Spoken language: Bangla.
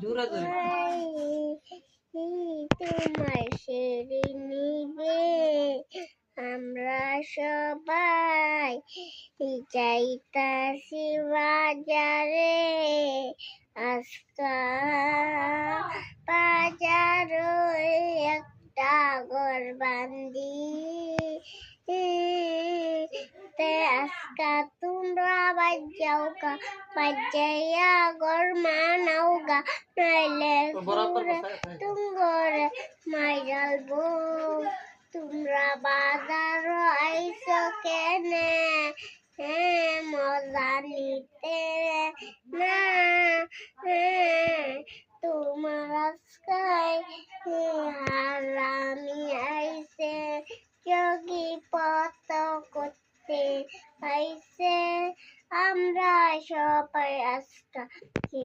তোমার সেরে নিবে আমরা সবাই যাইতাছি বাজারে আজকা বাজার একটা ঘর বান্দি তে আজকা তোমরা বাজাওগা বাজাইয়া ঘর মানাওগা নাইলে তুমগরে মাইরালবো তোমরা বাজার আইসো কেনে মজা নিতে না তোমার আজকাই হারামি আইসে যোগী পত করতে আইসে আমরা সবাই আজকা